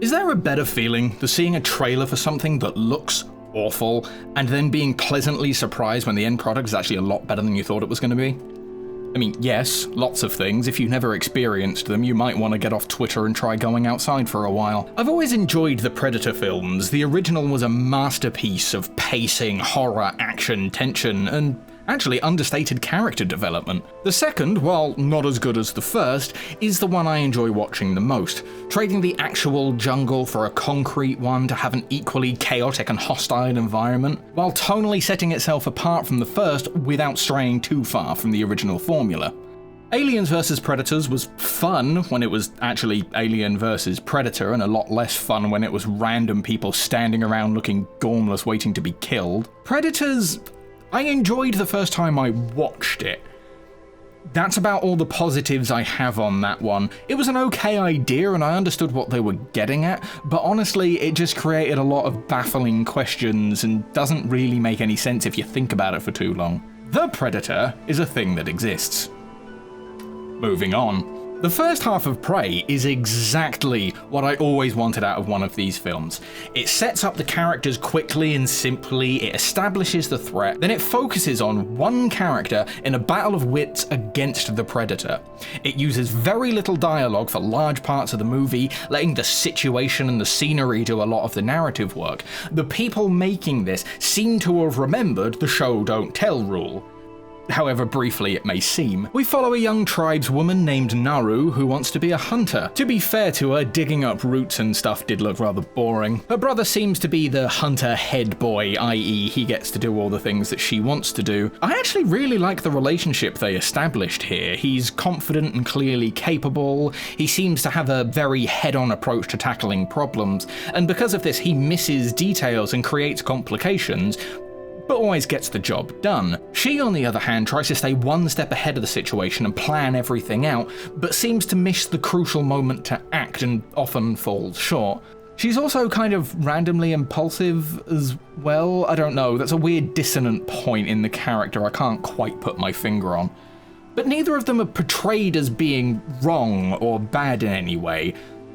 Is there a better feeling than seeing a trailer for something that looks awful and then being pleasantly surprised when the end product is actually a lot better than you thought it was going to be? I mean, yes, lots of things. If you've never experienced them, you might want to get off Twitter and try going outside for a while. I've always enjoyed the Predator films. The original was a masterpiece of pacing, horror, action, tension, and actually understated character development. The second, while not as good as the first, is the one I enjoy watching the most, trading the actual jungle for a concrete one to have an equally chaotic and hostile environment, while tonally setting itself apart from the first without straying too far from the original formula. Aliens vs. Predators was fun when it was actually Alien vs. Predator, and a lot less fun when it was random people standing around looking gormless waiting to be killed. Predators, I enjoyed the first time I watched it. That's about all the positives I have on that one. It was an okay idea and I understood what they were getting at, but honestly it just created a lot of baffling questions and doesn't really make any sense if you think about it for too long. The Predator is a thing that exists. Moving on. The first half of Prey is exactly what I always wanted out of one of these films. It sets up the characters quickly and simply, it establishes the threat, then it focuses on one character in a battle of wits against the Predator. It uses very little dialogue for large parts of the movie, letting the situation and the scenery do a lot of the narrative work. The people making this seem to have remembered the show don't tell rule, however briefly it may seem. We follow a young tribeswoman named Naru who wants to be a hunter. To be fair to her, digging up roots and stuff did look rather boring. Her brother seems to be the hunter head boy, i.e. he gets to do all the things that she wants to do. I actually really like the relationship they established here. He's confident and clearly capable, he seems to have a very head-on approach to tackling problems, and because of this he misses details and creates complications, but always gets the job done. She, on the other hand, tries to stay one step ahead of the situation and plan everything out, but seems to miss the crucial moment to act and often falls short. She's also kind of randomly impulsive as well. I don't know, that's a weird dissonant point in the character I can't quite put my finger on. But neither of them are portrayed as being wrong or bad in any way.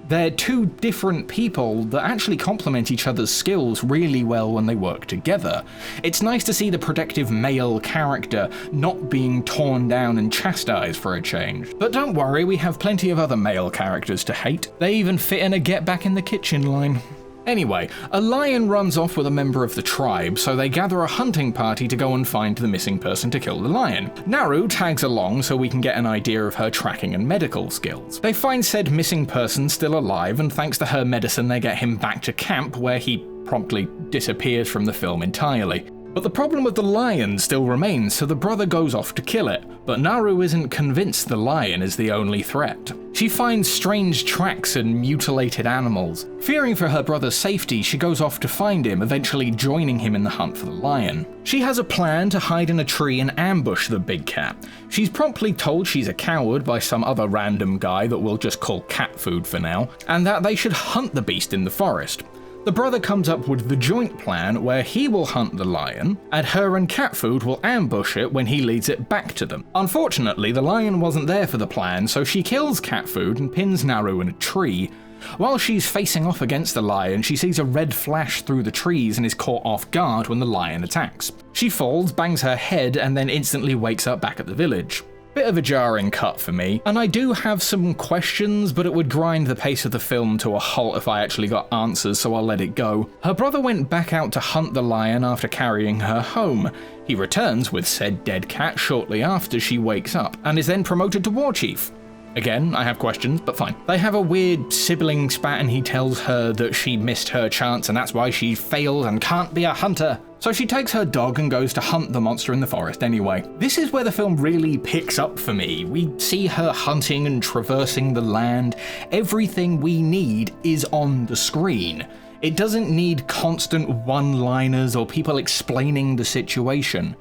They're two different people that actually complement each other's skills really well when they work together. It's nice to see the protective male character not being torn down and chastised for a change. But don't worry, we have plenty of other male characters to hate. They even fit in a get back in the kitchen line. Anyway, a lion runs off with a member of the tribe, so they gather a hunting party to go and find the missing person to kill the lion. Naru tags along so we can get an idea of her tracking and medical skills. They find said missing person still alive, and thanks to her medicine they get him back to camp, where he promptly disappears from the film entirely. But the problem with the lion still remains, so the brother goes off to kill it, but Naru isn't convinced the lion is the only threat. She finds strange tracks and mutilated animals. Fearing for her brother's safety, she goes off to find him, eventually joining him in the hunt for the lion. She has a plan to hide in a tree and ambush the big cat. She's promptly told she's a coward by some other random guy that we'll just call cat food for now, and that they should hunt the beast in the forest. The brother comes up with the joint plan where he will hunt the lion, and her and cat food will ambush it when he leads it back to them. Unfortunately, the lion wasn't there for the plan, so she kills cat food and pins Naru in a tree. While she's facing off against the lion, she sees a red flash through the trees and is caught off guard when the lion attacks. She falls, bangs her head, and then instantly wakes up back at the village. Bit of a jarring cut for me, and I do have some questions, but it would grind the pace of the film to a halt if I actually got answers, so I'll let it go. Her brother went back out to hunt the lion after carrying her home. He returns with said dead cat shortly after she wakes up, and is then promoted to war chief. Again, I have questions, but fine. They have a weird sibling spat and he tells her that she missed her chance and that's why she failed and can't be a hunter. So she takes her dog and goes to hunt the monster in the forest anyway. This is where the film really picks up for me. We see her hunting and traversing the land. Everything we need is on the screen. It doesn't need constant one-liners or people explaining the situation.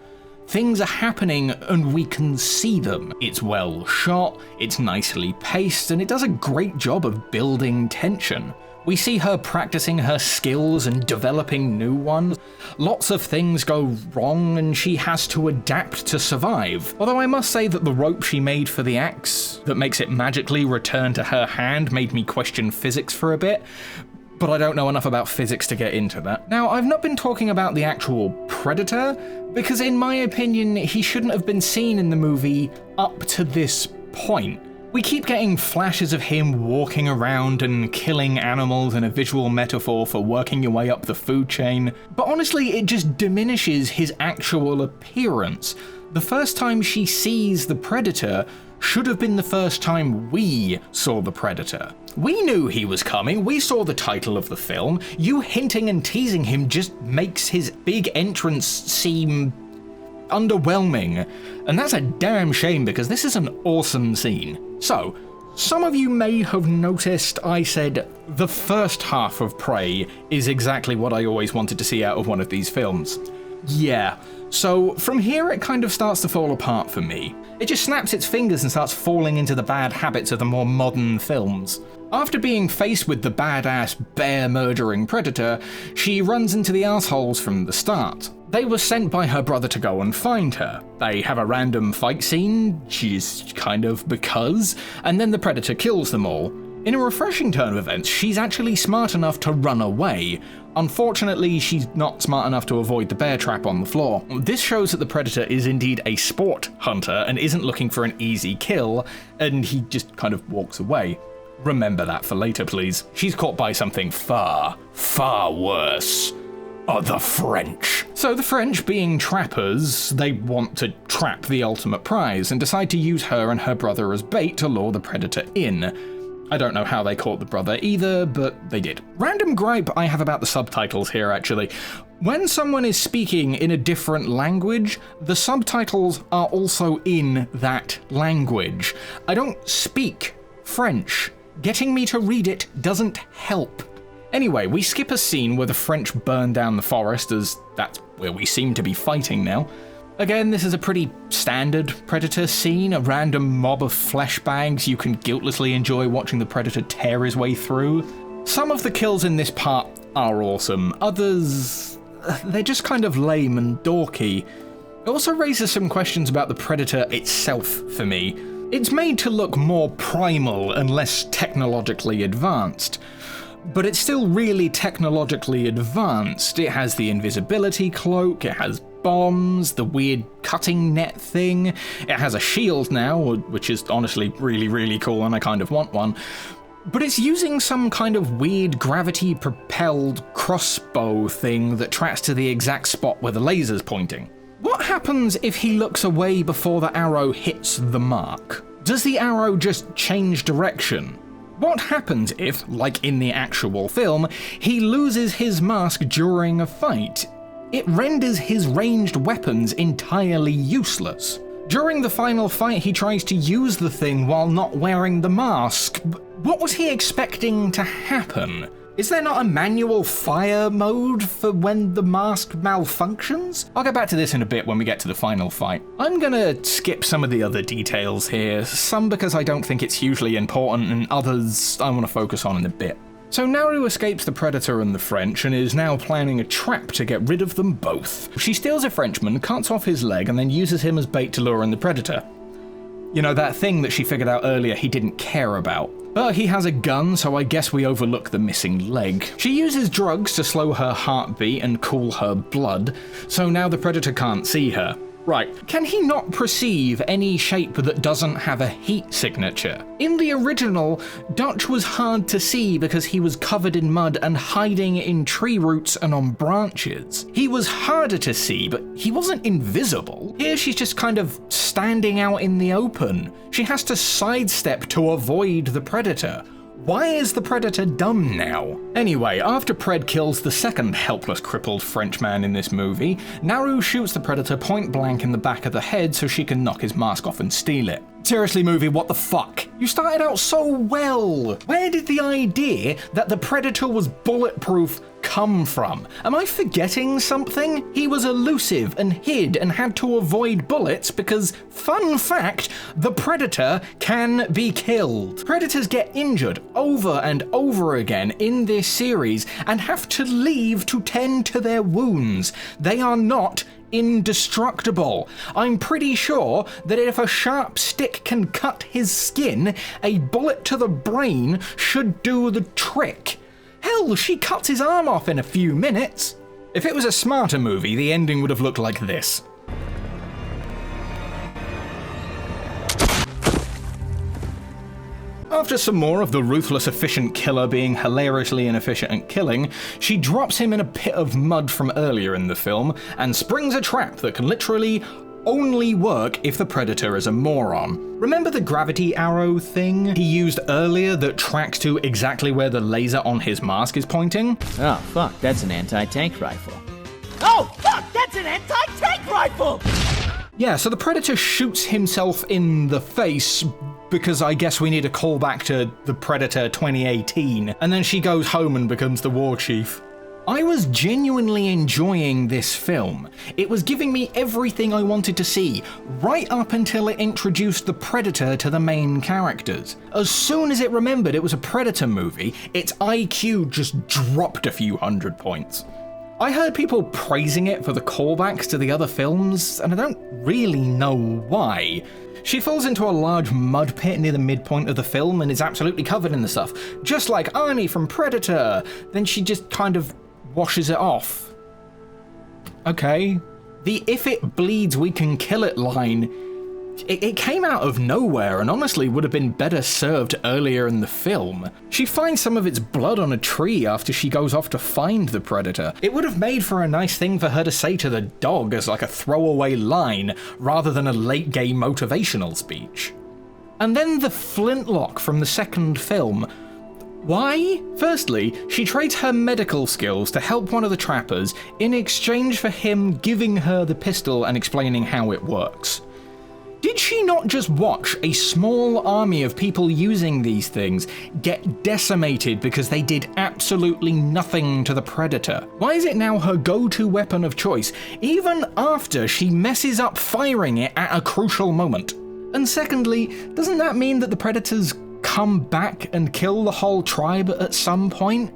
Things are happening and we can see them. It's well shot, it's nicely paced, and it does a great job of building tension. We see her practicing her skills and developing new ones. Lots of things go wrong and she has to adapt to survive. Although I must say that the rope she made for the axe that makes it magically return to her hand made me question physics for a bit. But I don't know enough about physics to get into that. Now, I've not been talking about the actual Predator, because in my opinion, he shouldn't have been seen in the movie up to this point. We keep getting flashes of him walking around and killing animals in a visual metaphor for working your way up the food chain, but honestly, it just diminishes his actual appearance. The first time she sees the Predator should have been the first time we saw the Predator. We knew he was coming, we saw the title of the film. You hinting and teasing him just makes his big entrance seem underwhelming, and that's a damn shame because this is an awesome scene. So, some of you may have noticed I said the first half of Prey is exactly what I always wanted to see out of one of these films. Yeah, so from here it kind of starts to fall apart for me. It just snaps its fingers and starts falling into the bad habits of the more modern films. After being faced with the badass bear-murdering Predator, she runs into the assholes from the start. They were sent by her brother to go and find her. They have a random fight scene, she's kind of because, and then the Predator kills them all. In a refreshing turn of events, she's actually smart enough to run away. Unfortunately, she's not smart enough to avoid the bear trap on the floor. This shows that the Predator is indeed a sport hunter and isn't looking for an easy kill, and he just kind of walks away. Remember that for later, please. She's caught by something far, far worse. The French. So the French, being trappers, they want to trap the ultimate prize and decide to use her and her brother as bait to lure the Predator in. I don't know how they caught the brother either, but they did. Random gripe I have about the subtitles here, actually. When someone is speaking in a different language, the subtitles are also in that language. I don't speak French. Getting me to read it doesn't help. Anyway, we skip a scene where the French burn down the forest, as that's where we seem to be fighting now. Again, this is a pretty standard Predator scene, a random mob of flesh bags you can guiltlessly enjoy watching the Predator tear his way through. Some of the kills in this part are awesome, others, they're just kind of lame and dorky. It also raises some questions about the Predator itself for me. It's made to look more primal and less technologically advanced. But it's still really technologically advanced. It has the invisibility cloak, it has bombs, the weird cutting net thing, it has a shield now, which is honestly really, really cool and I kind of want one. But it's using some kind of weird gravity-propelled crossbow thing that tracks to the exact spot where the laser's pointing. What happens if he looks away before the arrow hits the mark? Does the arrow just change direction? What happens if, like in the actual film, he loses his mask during a fight? It renders his ranged weapons entirely useless. During the final fight, he tries to use the thing while not wearing the mask. What was he expecting to happen? Is there not a manual fire mode for when the mask malfunctions? I'll get back to this in a bit when we get to the final fight. I'm gonna skip some of the other details here, some because I don't think it's hugely important and others I want to focus on in a bit. So Naru escapes the Predator and the French and is now planning a trap to get rid of them both. She steals a Frenchman, cuts off his leg and then uses him as bait to lure in the Predator. You know, that thing that she figured out earlier he didn't care about. But he has a gun, so I guess we overlook the missing leg. She uses drugs to slow her heartbeat and cool her blood, so now the Predator can't see her. Right, can he not perceive any shape that doesn't have a heat signature? In the original, Dutch was hard to see because he was covered in mud and hiding in tree roots and on branches. He was harder to see, but he wasn't invisible. Here she's just kind of standing out in the open. She has to sidestep to avoid the Predator. Why is the Predator dumb now? Anyway, after Pred kills the second helpless crippled Frenchman in this movie, Naru shoots the Predator point blank in the back of the head so she can knock his mask off and steal it. Seriously, movie, what the fuck? You started out so well! Where did the idea that the Predator was bulletproof come from? Am I forgetting something? He was elusive and hid and had to avoid bullets because, fun fact, the Predator can be killed. Predators get injured over and over again in this series and have to leave to tend to their wounds. They are not indestructible. I'm pretty sure that if a sharp stick can cut his skin, a bullet to the brain should do the trick. Hell, she cuts his arm off in a few minutes. If it was a smarter movie, the ending would have looked like this. After some more of the ruthless efficient killer being hilariously inefficient at killing, she drops him in a pit of mud from earlier in the film and springs a trap that can literally only work if the Predator is a moron. Remember the gravity arrow thing he used earlier that tracks to exactly where the laser on his mask is pointing? Oh, fuck, that's an anti-tank rifle. Oh, fuck, that's an anti-tank rifle! Yeah, so the Predator shoots himself in the face because I guess we need a callback to The Predator 2018, and then she goes home and becomes the war chief. I was genuinely enjoying this film. It was giving me everything I wanted to see, right up until it introduced the Predator to the main characters. As soon as it remembered it was a Predator movie, its IQ just dropped a few hundred points. I heard people praising it for the callbacks to the other films, and I don't really know why. She falls into a large mud pit near the midpoint of the film and is absolutely covered in the stuff, just like Arnie from Predator. Then she just kind of washes it off. Okay. The "if it bleeds, we can kill it" line, it came out of nowhere and honestly would have been better served earlier in the film. She finds some of its blood on a tree after she goes off to find the Predator. It would have made for a nice thing for her to say to the dog as like a throwaway line, rather than a late game motivational speech. And then the flintlock from the second film. Why? Firstly, she trades her medical skills to help one of the trappers in exchange for him giving her the pistol and explaining how it works. Did she not just watch a small army of people using these things get decimated because they did absolutely nothing to the Predator? Why is it now her go-to weapon of choice, even after she messes up firing it at a crucial moment? And secondly, doesn't that mean that the Predators come back and kill the whole tribe at some point?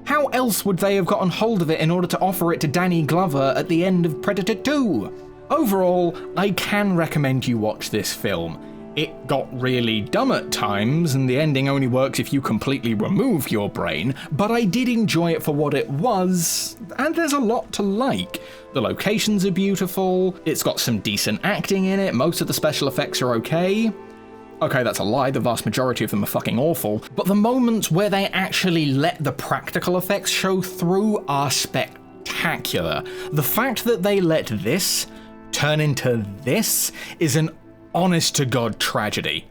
How else would they have gotten hold of it in order to offer it to Danny Glover at the end of Predator 2? Overall, I can recommend you watch this film. It got really dumb at times, and the ending only works if you completely remove your brain, but I did enjoy it for what it was, and there's a lot to like. The locations are beautiful, it's got some decent acting in it, most of the special effects are okay. Okay, that's a lie, the vast majority of them are fucking awful, but the moments where they actually let the practical effects show through are spectacular. The fact that they let this turn into this is an honest-to-God tragedy.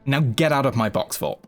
Now get out of my box fort.